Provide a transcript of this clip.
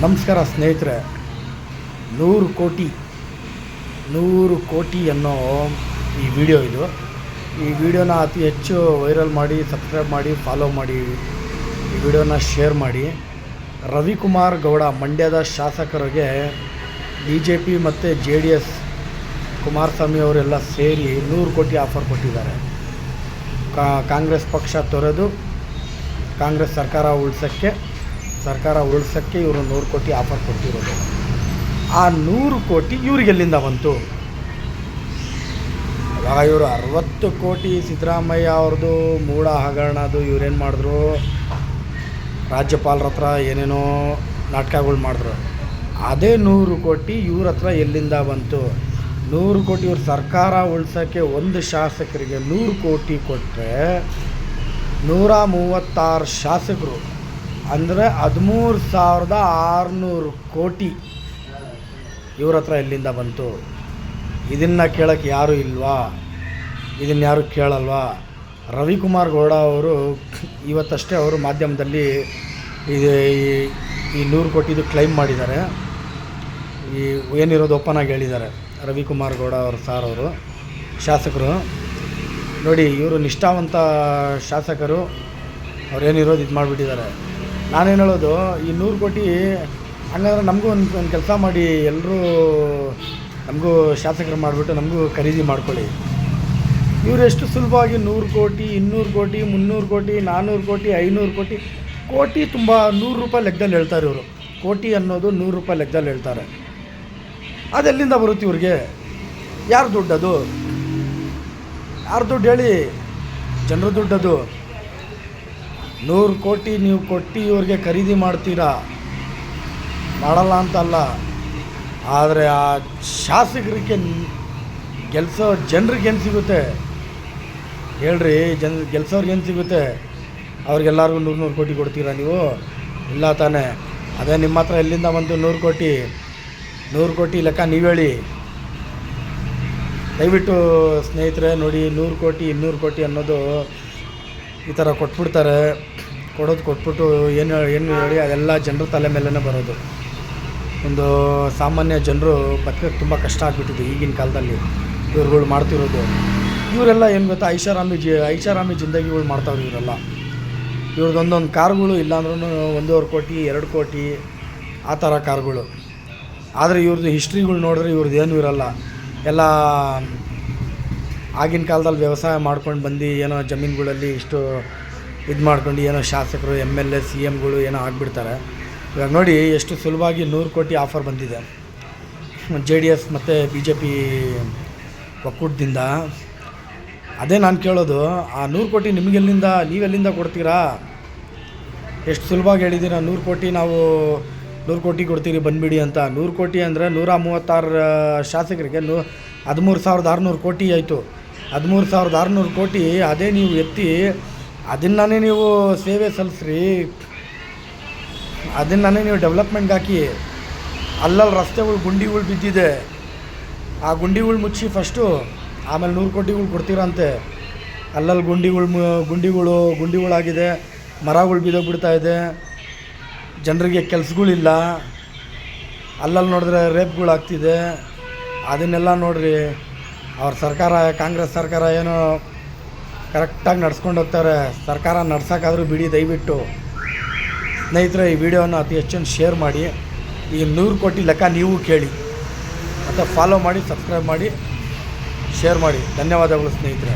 ನಮಸ್ಕಾರ ಸ್ನೇಹಿತರೆ. 100 ಕೋಟಿ ಅನ್ನೋ ಈ ವಿಡಿಯೋನ ಅತಿ ಹೆಚ್ಚು ವೈರಲ್ ಮಾಡಿ, ಸಬ್ಸ್ಕ್ರೈಬ್ ಮಾಡಿ, ಫಾಲೋ ಮಾಡಿ, ಈ ವಿಡಿಯೋನ ಶೇರ್ ಮಾಡಿ. ರವಿಕುಮಾರ್ ಗೌಡ ಮಂಡ್ಯದ ಶಾಸಕರಿಗೆ BJP ಮತ್ತು JDS ಕುಮಾರಸ್ವಾಮಿ ಅವರೆಲ್ಲ ಸೇರಿ 100 ಕೋಟಿ ಆಫರ್ ಕೊಟ್ಟಿದ್ದಾರೆ. ಕಾಂಗ್ರೆಸ್ ಪಕ್ಷ ತೊರೆದು ಕಾಂಗ್ರೆಸ್ ಸರ್ಕಾರ ಉಳಿಸೋಕ್ಕೆ ಇವರು 100 ಕೋಟಿ ಆಫರ್ ಕೊಟ್ಟಿರೋದು. ಆ 100 ಕೋಟಿ ಇವರಿಗೆಲ್ಲಿಂದ ಬಂತು? ಇವಾಗ ಇವರು 60 ಕೋಟಿ ಸಿದ್ದರಾಮಯ್ಯ ಅವ್ರದ್ದು ಮೂಢ ಹಗರಣದು ಇವರೇನು ಮಾಡಿದ್ರು, ರಾಜ್ಯಪಾಲರ ಹತ್ರ ಏನೇನೋ ನಾಟಕಗಳು ಮಾಡಿದ್ರು. ಅದೇ 100 ಕೋಟಿ ಇವ್ರ ಹತ್ರ ಎಲ್ಲಿಂದ ಬಂತು? 100 ಕೋಟಿ ಇವ್ರ ಸರ್ಕಾರ ಉಳಿಸೋಕ್ಕೆ ಒಂದು ಶಾಸಕರಿಗೆ 100 ಕೋಟಿ ಕೊಟ್ಟರೆ 136 ಶಾಸಕರು ಅಂದರೆ 13,600 ಕೋಟಿ ಇವ್ರ ಹತ್ರ ಎಲ್ಲಿಂದ ಬಂತು? ಇದನ್ನು ಕೇಳೋಕ್ಕೆ ಯಾರೂ ಇಲ್ವಾ? ಇದನ್ನು ಯಾರು ಕೇಳಲ್ವಾ? ರವಿಕುಮಾರ್ ಗೌಡ ಅವರು ಇವತ್ತಷ್ಟೇ ಅವರು ಮಾಧ್ಯಮದಲ್ಲಿ ಈ 100 ಕೋಟಿದು ಕ್ಲೈಮ್ ಮಾಡಿದ್ದಾರೆ. ಈ ಏನಿರೋದು ಓಪನ್ ಆಗಿ ಹೇಳಿದ್ದಾರೆ ರವಿಕುಮಾರ್ ಗೌಡ ಅವರು ಅವರು ಶಾಸಕರು. ನೋಡಿ, ಇವರು ನಿಷ್ಠಾವಂತ ಶಾಸಕರು, ಅವ್ರೇನಿರೋದು ಇದು ಮಾಡಿಬಿಟ್ಟಿದ್ದಾರೆ. ನಾನೇನು ಹೇಳೋದು, ಈ 100 ಕೋಟಿ ಹಂಗಂದ್ರೆ ನಮಗೂ ಒಂದು ಕೆಲಸ ಮಾಡಿ, ಎಲ್ಲರೂ ನಮಗೂ ಶಾಸಕರು ಮಾಡಿಬಿಟ್ಟು ನಮಗೂ ಖರೀದಿ ಮಾಡ್ಕೊಳ್ಳಿ. ಇವರು ಎಷ್ಟು ಸುಲಭವಾಗಿ 100 ಕೋಟಿ, 200 ಕೋಟಿ, 300 ಕೋಟಿ, 400 ಕೋಟಿ, 500 ಕೋಟಿ ತುಂಬ 100 ರೂಪಾಯಿ ಲೆಕ್ಕದಲ್ಲಿ ಹೇಳ್ತಾರೆ. ಇವರು ಕೋಟಿ ಅನ್ನೋದು 100 ರೂಪಾಯಿ ಲೆಕ್ಕದಲ್ಲಿ ಹೇಳ್ತಾರೆ. ಅದೆಲ್ಲಿಂದ ಬರುತ್ತೆ ಇವ್ರಿಗೆ? ಯಾರು ದುಡ್ಡದು? ಯಾರು ದುಡ್ಡು ಹೇಳಿ? ಜನರ ದುಡ್ಡದು. 100 ಕೋಟಿ ನೀವು ಕೊಟ್ಟು ಇವ್ರಿಗೆ ಖರೀದಿ ಮಾಡ್ತೀರಾ, ಮಾಡಲ್ಲ ಅಂತಲ್ಲ. ಆದರೆ ಆ ಶಾಸಕರಿಗೆ ಗೆಲ್ಸೋ ಜನರಿಗೆ ಏನು ಸಿಗುತ್ತೆ ಹೇಳ್ರಿ? ಗೆಲ್ಸೋರ್ಗೆ ಏನು ಸಿಗುತ್ತೆ? ಅವ್ರಿಗೆಲ್ಲರಿಗೂ 100 ಕೋಟಿ ಕೊಡ್ತೀರಾ ನೀವು? ಇಲ್ಲ ತಾನೇ? ಅದೇ ನಿಮ್ಮ ಹತ್ರ ಎಲ್ಲಿಂದ ಬಂತು 100 ಕೋಟಿ? 100 ಕೋಟಿ ಲೆಕ್ಕ ನೀವು ಹೇಳಿ. ದಯವಿಟ್ಟು ಸ್ನೇಹಿತರೆ ನೋಡಿ, 100 ಕೋಟಿ 200 ಕೋಟಿ ಅನ್ನೋದು ಈ ಥರ ಕೊಟ್ಬಿಟ್ಟು ಏನು ಹೇಳಿ, ಅದೆಲ್ಲ ಜನರ ತಲೆ ಮೇಲೇ ಬರೋದು. ಒಂದು ಸಾಮಾನ್ಯ ಜನರು ಬದುಕೋಕ್ಕೆ ತುಂಬ ಕಷ್ಟ ಆಗಿಬಿಟ್ಟಿದೆ ಈಗಿನ ಕಾಲದಲ್ಲಿ ಇವ್ರುಗಳು ಮಾಡ್ತಿರೋದು. ಇವರೆಲ್ಲ ಏನು ಗೊತ್ತಾ, ಐಷಾರಾಮಿ ಜಿಂದಗಿಗಳು ಮಾಡ್ತಾವ್ರು ಇವರೆಲ್ಲ. ಇವ್ರದ್ದು ಒಂದೊಂದು ಕಾರ್ಗಳು ಇಲ್ಲಾಂದ್ರೂ 1.5 ಕೋಟಿ 2 ಕೋಟಿ ಆ ಥರ ಕಾರ್ಗಳು. ಆದರೆ ಇವ್ರದ್ದು ಹಿಸ್ಟ್ರಿಗಳು ನೋಡಿದ್ರೆ ಇವ್ರದ್ದು ಏನೂ ಇರೋಲ್ಲ. ಎಲ್ಲ ಆಗಿನ ಕಾಲದಲ್ಲಿ ವ್ಯವಸಾಯ ಮಾಡ್ಕೊಂಡು ಬಂದು ಏನೋ ಜಮೀನುಗಳಲ್ಲಿ ಇಷ್ಟು ಇದು ಮಾಡ್ಕೊಂಡು ಏನೋ ಶಾಸಕರು MLA CMಗಳು ಏನೋ ಆಗಿಬಿಡ್ತಾರೆ. ಇವಾಗ ನೋಡಿ ಎಷ್ಟು ಸುಲಭವಾಗಿ 100 ಕೋಟಿ ಆಫರ್ ಬಂದಿದೆ JDS ಮತ್ತು BJP ಒಕ್ಕೂಟದಿಂದ. ಅದೇ ನಾನು ಕೇಳೋದು, ಆ 100 ಕೋಟಿ ನೀವೆಲ್ಲಿಂದ ಕೊಡ್ತೀರಾ? ಎಷ್ಟು ಸುಲಭವಾಗಿ ಹೇಳಿದ್ದೀರಾ 100 ಕೋಟಿ ನಾವು 100 ಕೋಟಿ ಕೊಡ್ತೀರಿ ಬಂದುಬಿಡಿ ಅಂತ. 100 ಕೋಟಿ ಅಂದರೆ 136 ಶಾಸಕರಿಗೆ 13,600 ಕೋಟಿ ಆಯಿತು. 13,600 ಕೋಟಿ ಅದೇ ನೀವು ಎತ್ತಿ ಅದನ್ನೇ ನೀವು ಸೇವೆ ಸಲ್ಲಿಸ್ರಿ, ಅದನ್ನೇ ನೀವು ಡೆವಲಪ್ಮೆಂಟ್ಗೆ ಹಾಕಿ. ಅಲ್ಲಲ್ಲಿ ರಸ್ತೆಗಳು ಗುಂಡಿಗಳು ಬಿದ್ದಿದೆ, ಆ ಗುಂಡಿಗಳು ಮುಚ್ಚಿ ಫಸ್ಟು, ಆಮೇಲೆ 100 ಕೋಟಿಗಳು ಕೊಡ್ತೀರಂತೆ. ಅಲ್ಲಲ್ಲಿ ಗುಂಡಿಗಳಾಗಿದೆ, ಮರಗಳು ಬಿದ್ದೋಗ್ಬಿಡ್ತಾ ಇದೆ, ಜನರಿಗೆ ಕೆಲಸಗಳಿಲ್ಲ, ಅಲ್ಲಲ್ಲಿ ನೋಡಿದ್ರೆ ರೇಪ್ಗಳಾಗ್ತಿದೆ. ಅದನ್ನೆಲ್ಲ ನೋಡ್ರಿ. ಅವ್ರ ಸರ್ಕಾರ, ಕಾಂಗ್ರೆಸ್ ಸರ್ಕಾರ ಏನೋ ಕರೆಕ್ಟಾಗಿ ನಡ್ಸ್ಕೊಂಡು ಹೋಗ್ತಾರೆ. ಸರ್ಕಾರ ನಡ್ಸೋಕ್ಕಾದರೂ ಬಿಡಿ ದಯವಿಟ್ಟು. ಸ್ನೇಹಿತರೆ, ಈ ವಿಡಿಯೋನ ಅತಿ ಹೆಚ್ಚನ್ನು ಶೇರ್ ಮಾಡಿ. ಈ 100 ಕೋಟಿ ಲೆಕ್ಕ ನೀವು ಕೇಳಿ, ಮತ್ತು ಫಾಲೋ ಮಾಡಿ, ಸಬ್ಸ್ಕ್ರೈಬ್ ಮಾಡಿ, ಶೇರ್ ಮಾಡಿ. ಧನ್ಯವಾದಗಳು ಸ್ನೇಹಿತರೆ.